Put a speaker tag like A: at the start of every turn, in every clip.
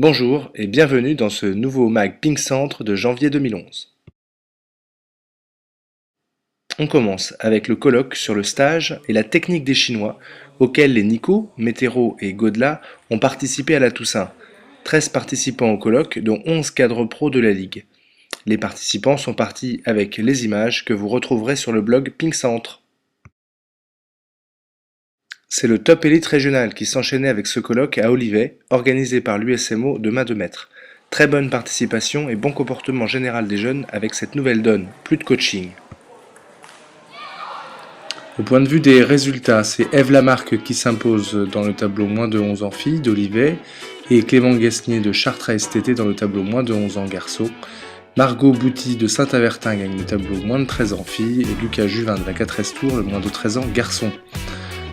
A: Bonjour et bienvenue dans ce nouveau mag Pink Centre de janvier 2011. On commence avec le colloque sur le stage et la technique des Chinois, auquel les Nico, Météro et Godela ont participé à la Toussaint. 13 participants au colloque, dont 11 cadres pro de la Ligue. Les participants sont partis avec les images que vous retrouverez sur le blog Pink Centre. C'est le top élite régional qui s'enchaînait avec ce colloque à Olivet, organisé par l'USMO de main de maître. Très bonne participation et bon comportement général des jeunes avec cette nouvelle donne, plus de coaching. Au point de vue des résultats, c'est Ève Lamarque qui s'impose dans le tableau moins de 11 ans filles d'Olivet et Clément Guesnier de Chartres STT dans le tableau moins de 11 ans garçons. Margot Bouty de Saint-Avertin gagne le tableau moins de 13 ans filles et Lucas Juvin de la 4S Tour le moins de 13 ans garçons.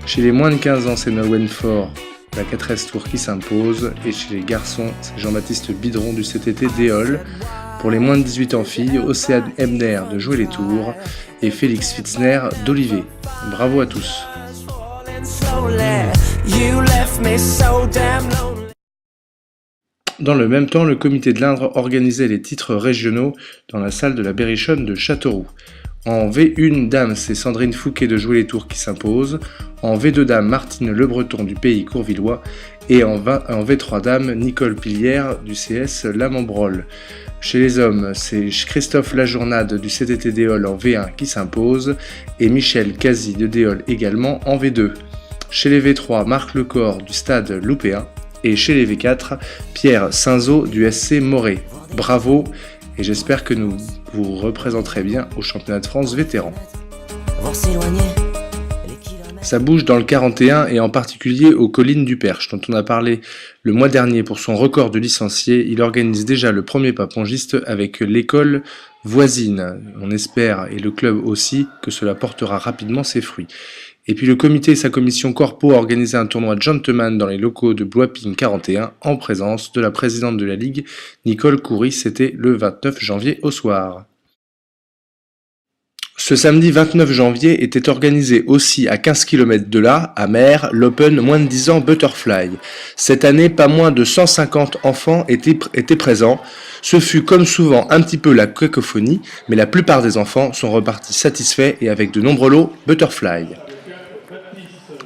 A: Chez les moins de 15 ans, c'est Nolwenn Faure de la 4S Tour qui s'impose et chez les garçons, c'est Jean-Baptiste Bidron du CTT d'Éole. Pour les moins de 18 ans filles, Océane Ebner de Jouer les Tours et Félix Fitzner d'Olivet. Bravo à tous. Dans le même temps, le comité de l'Indre organisait les titres régionaux dans la salle de la Berrichonne de Châteauroux. En V1 Dames, c'est Sandrine Fouquet de Jouer les Tours qui s'impose. En V2 Dames, Martine Lebreton du Pays Courvillois. Et en V3 Dames, Nicole Pilière du CS Lamembrol. Chez les hommes, c'est Christophe Lajournade du CTT d'Éole en V1 qui s'impose. Et Michel Casi de Déole également en V2. Chez les V3, Marc Lecor du Stade Loupéen. Et chez les V4, Pierre Sainzo du SC Morée. Bravo et j'espère que nous vous représenterez bien au championnat de France vétéran. Ça bouge dans le 41 et en particulier aux collines du Perche dont on a parlé le mois dernier pour son record de licenciés. Il organise déjà le premier papongiste avec l'école voisine. On espère, et le club aussi, que cela portera rapidement ses fruits. Et puis le comité et sa commission corpo a organisé un tournoi gentleman dans les locaux de Blois-Ping 41 en présence de la présidente de la Ligue, Nicole Coury. C'était le 29 janvier au soir. Ce samedi 29 janvier était organisé aussi à 15 km de là, à Mer, l'Open moins de 10 ans Butterfly. Cette année, pas moins de 150 enfants étaient présents. Ce fut comme souvent un petit peu la cacophonie, mais la plupart des enfants sont repartis satisfaits et avec de nombreux lots Butterfly.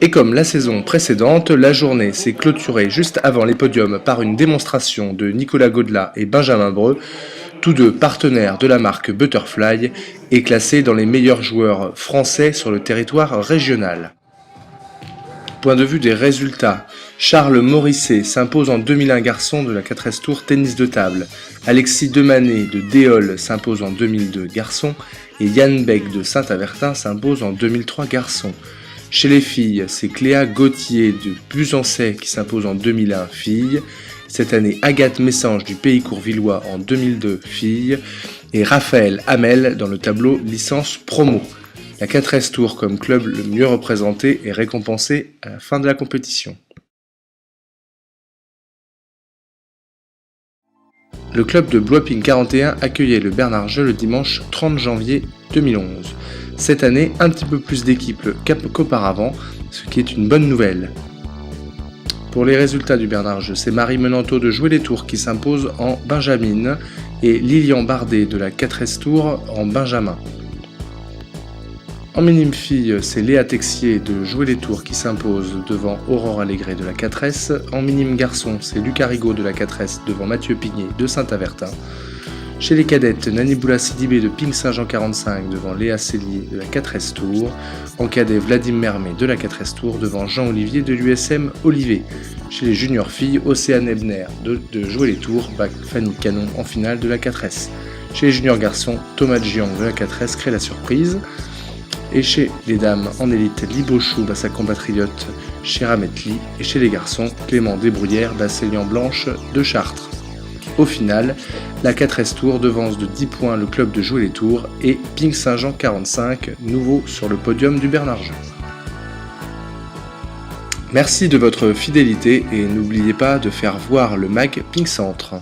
A: Et comme la saison précédente, la journée s'est clôturée juste avant les podiums par une démonstration de Nicolas Godela et Benjamin Breu, tous deux partenaires de la marque Butterfly et classés dans les meilleurs joueurs français sur le territoire régional. Point de vue des résultats, Charles Morisset s'impose en 2001 garçon de la 4S Tour tennis de table, Alexis Demanet de Déole s'impose en 2002 garçon et Yann Beck de Saint-Avertin s'impose en 2003 garçon. Chez les filles, c'est Cléa Gauthier de Busancais qui s'impose en 2001 filles. Cette année, Agathe Messange du Pays Courvillois en 2002 filles. Et Raphaël Hamel dans le tableau licence promo. La 4S Tour comme club le mieux représenté est récompensé à la fin de la compétition. Le club de Blois-Ping 41 accueillait le Bernard Jeu le dimanche 30 janvier 2011. Cette année, un petit peu plus d'équipes qu'auparavant, ce qui est une bonne nouvelle. Pour les résultats du Bernard Jeu, c'est Marie Menanteau de Jouer les Tours qui s'impose en Benjamin et Lilian Bardet de la 4S Tour en Benjamin. En minime fille, c'est Léa Texier de Jouer les Tours qui s'impose devant Aurore Allégret de la 4S. En minime garçon, c'est Lucas Rigaud de la 4S devant Mathieu Pigné de Saint-Avertin. Chez les cadettes, Naniboula Sidibé de Ping Saint-Jean 45 devant Léa Cellier de la 4S Tour. En cadet, Vladimir Mermet de la 4S Tour devant Jean-Olivier de l'USM Olivet. Chez les juniors filles, Océane Ebner de Jouer les Tours bat Fanny Canon en finale de la 4S. Chez les juniors garçons, Thomas Jiang de la 4S crée la surprise. Et chez les dames en élite, Libochou bat sa compatriote Chira Metli. Et chez les garçons, Clément Desbrouillères bat Célian Blanche de Chartres. Au final, la 4S Tour devance de 10 points le club de Jouer les Tours et Ping Saint-Jean 45, nouveau sur le podium du Bernard Jeu. Merci de votre fidélité et n'oubliez pas de faire voir le mag Pink Centre.